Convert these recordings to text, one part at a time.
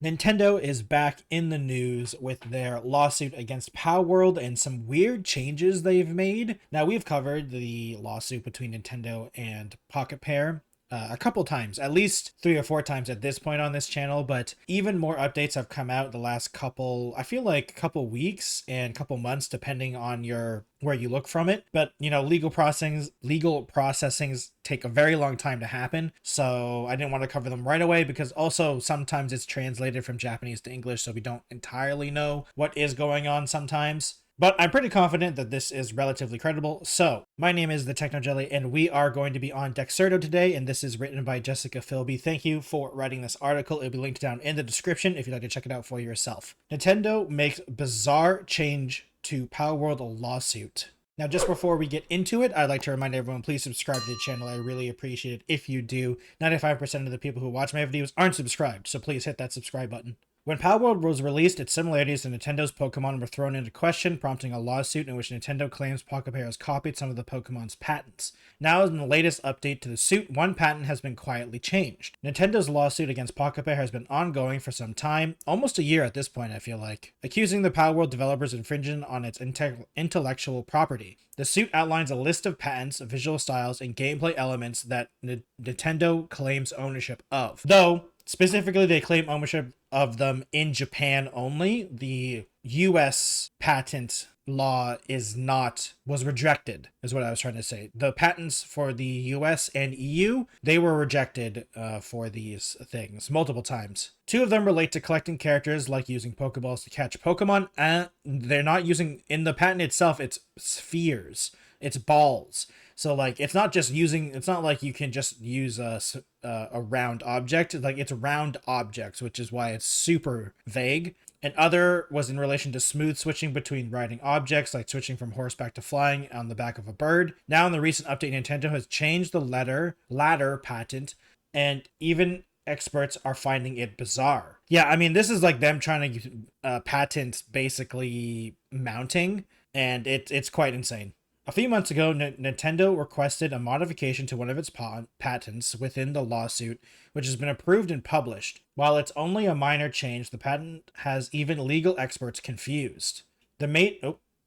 Nintendo is back in the news with their lawsuit against palworld and some weird changes they've made. Now, we've covered the lawsuit between Nintendo and pocketpair a couple times, at least 3 or 4 times at this point on this channel, but even more updates have come out the last couple, I feel like couple weeks and couple months, depending on your where you look from it. But legal processings take a very long time to happen, so I didn't want to cover them right away, because also sometimes it's translated from Japanese to English, so we don't entirely know what is going on sometimes. But I'm pretty confident that this is relatively credible. So, my name is the Techno Jelly, and we are going to be on Dexerto today, and this is written by Jessica Philby. Thank you for writing this article. It'll be linked down in the description if you'd like to check it out for yourself. Nintendo makes bizarre change to palworld lawsuit. Now, just before we get into it, I'd like to remind everyone, please subscribe to the channel. I really appreciate it if you do. 95% of the people who watch my videos aren't subscribed, so please hit that subscribe button. When palworld was released, its similarities to Nintendo's Pokemon were thrown into question, prompting a lawsuit in which Nintendo claims pocketpair has copied some of the Pokemon's patents. Now, in the latest update to the suit, one patent has been quietly changed. Nintendo's lawsuit against pocketpair has been ongoing for some time, almost a year at this point, I feel like, accusing the palworld developers of infringing on its intellectual property. The suit outlines a list of patents, visual styles, and gameplay elements that Nintendo claims ownership of. Though, specifically, they claim ownership of them in Japan only. The US patent law was rejected, is what I was trying to say. The patents for the US and EU, they were rejected for these things multiple times. 2 of them relate to collecting characters, like using Pokeballs to catch Pokemon, and they're not using, in the patent itself, it's spheres, it's balls. So, like, it's not like you can just use a round object. Like, it's round objects, which is why it's super vague. And other was in relation to smooth switching between riding objects, like switching from horseback to flying on the back of a bird. Now, in the recent update, Nintendo has changed the ladder patent, and even experts are finding it bizarre. Yeah, I mean, this is like them trying to patent basically mounting, and it's quite insane. A few months ago, Nintendo requested a modification to one of its patents within the lawsuit, which has been approved and published. While it's only a minor change, the patent has even legal experts confused. The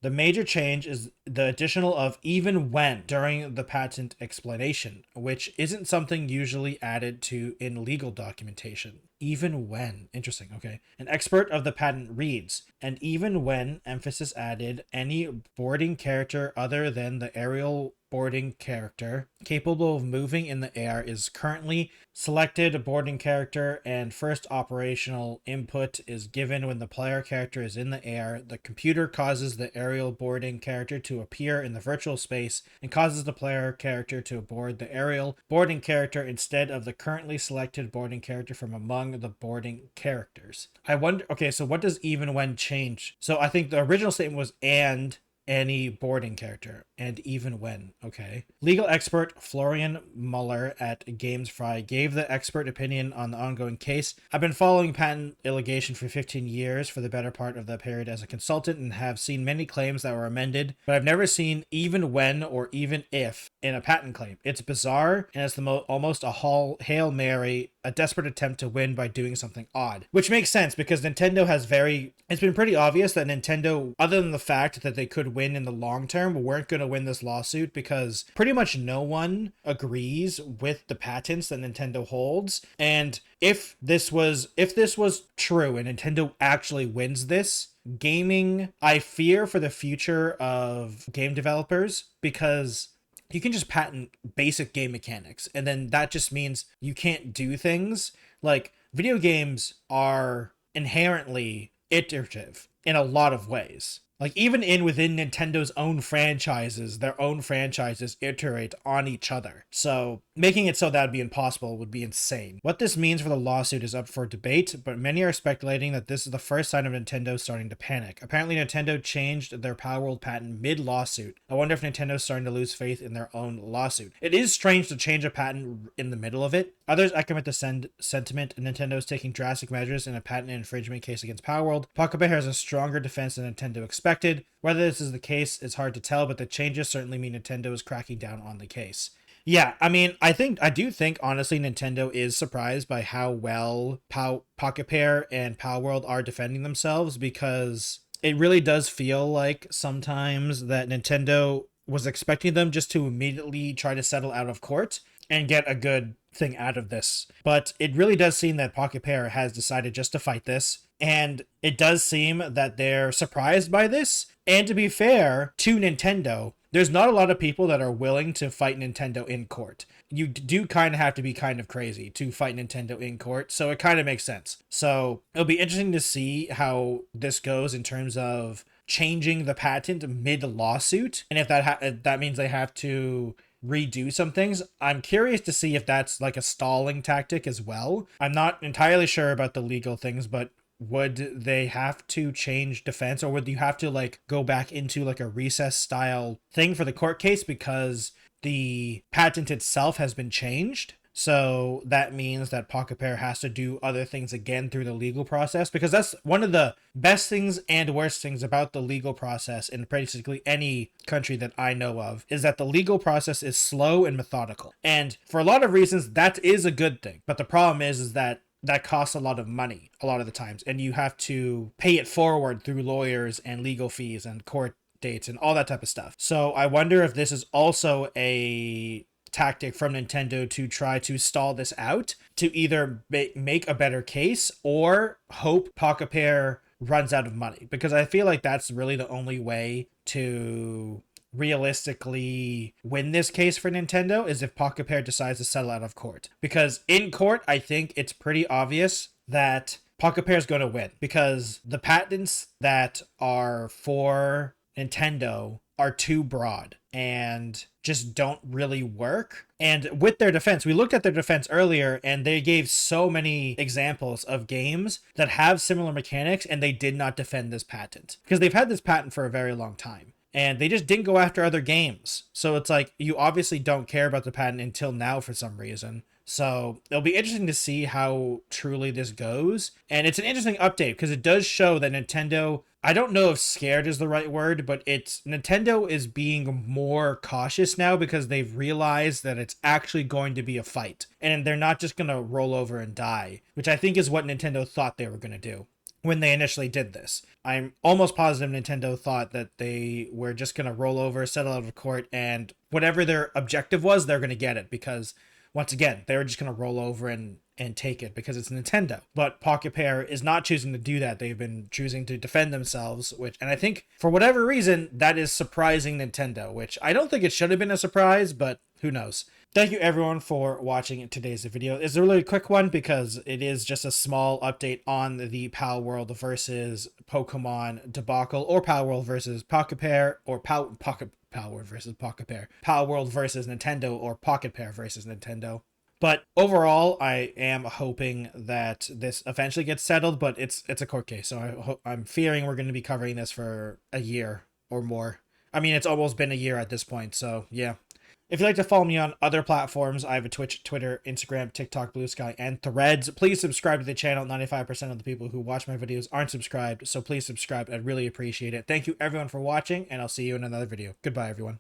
major change is the additional of "even when" during the patent explanation, which isn't something usually added to in legal documentation. Even when. Interesting, okay. An expert of the patent reads, "And even when," emphasis added, "any boarding character other than the aerial boarding character capable of moving in the air is currently selected a boarding character, and first operational input is given when the player character is in the air. The computer causes the aerial boarding character to appear in the virtual space and causes the player character to board the aerial boarding character instead of the currently selected boarding character from among the boarding characters." I wonder, okay, so what does "even when" change? So I think the original statement was "and any boarding character," and "even when." Okay. Legal expert Florian Muller at GamesFry gave the expert opinion on the ongoing case. "I've been following patent litigation for 15 years for the better part of that period as a consultant, and have seen many claims that were amended, but I've never seen 'even when' or 'even if' in a patent claim. It's bizarre, and it's almost a Hail Mary, a desperate attempt to win by doing something odd." Which makes sense, because Nintendo it's been pretty obvious that Nintendo, other than the fact that they could win in the long term, weren't going to win this lawsuit, because pretty much no one agrees with the patents that Nintendo holds. And if this was true and Nintendo actually wins this, I fear for the future of game developers, because you can just patent basic game mechanics, and then that just means you can't do things. Like, video games are inherently iterative in a lot of ways. Like, even within Nintendo's own franchises, their own franchises iterate on each other. So making it so that would be impossible would be insane. What this means for the lawsuit is up for debate, but many are speculating that this is the first sign of Nintendo starting to panic. Apparently, Nintendo changed their palworld patent mid-lawsuit. I wonder if Nintendo's starting to lose faith in their own lawsuit. It is strange to change a patent in the middle of it. Others echo the sentiment. Nintendo is taking drastic measures in a patent infringement case against palworld. pocketpair has a stronger defense than Nintendo expected. Whether this is the case is hard to tell, but the changes certainly mean Nintendo is cracking down on the case. Yeah, I mean, I do think honestly Nintendo is surprised by how well Pocket Pair and palworld are defending themselves, because it really does feel like sometimes that Nintendo was expecting them just to immediately try to settle out of court and get a good thing out of this. But it really does seem that Pocket Pair has decided just to fight this, and it does seem that they're surprised by this. And to be fair to Nintendo, there's not a lot of people that are willing to fight Nintendo in court. You do kind of have to be kind of crazy to fight Nintendo in court, so it kind of makes sense. So it'll be interesting to see how this goes in terms of changing the patent mid lawsuit, and if if that means they have to redo some things. I'm curious to see if that's like a stalling tactic as well. I'm not entirely sure about the legal things, but would they have to change defense, or would you have to like go back into like a recess style thing for the court case because the patent itself has been changed? So that means that Pocket Pair has to do other things again through the legal process, because that's one of the best things and worst things about the legal process in basically any country that I know of, is that the legal process is slow and methodical. And for a lot of reasons, that is a good thing. But the problem is that that costs a lot of money a lot of the times, and you have to pay it forward through lawyers and legal fees and court dates and all that type of stuff. So I wonder if this is also a tactic from Nintendo to try to stall this out, to either make a better case or hope Pocket Pair runs out of money, because I feel like that's really the only way to realistically win this case for Nintendo, is if Pocket Pair decides to settle out of court. Because in court, I think it's pretty obvious that Pocket Pair is going to win, because the patents that are for Nintendo are too broad and just don't really work. And with their defense, we looked at their defense earlier, and they gave so many examples of games that have similar mechanics, and they did not defend this patent because they've had this patent for a very long time. And they just didn't go after other games. So it's like, you obviously don't care about the patent until now for some reason. So it'll be interesting to see how truly this goes. And it's an interesting update because it does show that Nintendo, I don't know if scared is the right word, but Nintendo is being more cautious now because they've realized that it's actually going to be a fight. And they're not just going to roll over and die, which I think is what Nintendo thought they were going to do when they initially did this. I'm almost positive Nintendo thought that they were just going to roll over, settle out of court, and whatever their objective was, they're going to get it, because once again, they're just going to roll over and take it because it's Nintendo. But Pocket Pair is not choosing to do that. They've been choosing to defend themselves, and I think for whatever reason, that is surprising Nintendo, which I don't think it should have been a surprise, but who knows. Thank you everyone for watching today's video. It's a really quick one because it is just a small update on the palworld versus Pokemon debacle, or palworld versus Pocket Pair, or palworld versus Pocket Pair, palworld versus Nintendo, or Pocket Pair versus Nintendo. But overall, I am hoping that this eventually gets settled, but it's a court case, so I'm fearing we're going to be covering this for a year or more. I mean, it's almost been a year at this point, so yeah. If you'd like to follow me on other platforms, I have a Twitch, Twitter, Instagram, TikTok, Blue Sky, and Threads. Please subscribe to the channel. 95% of the people who watch my videos aren't subscribed, so please subscribe. I'd really appreciate it. Thank you everyone for watching, and I'll see you in another video. Goodbye, everyone.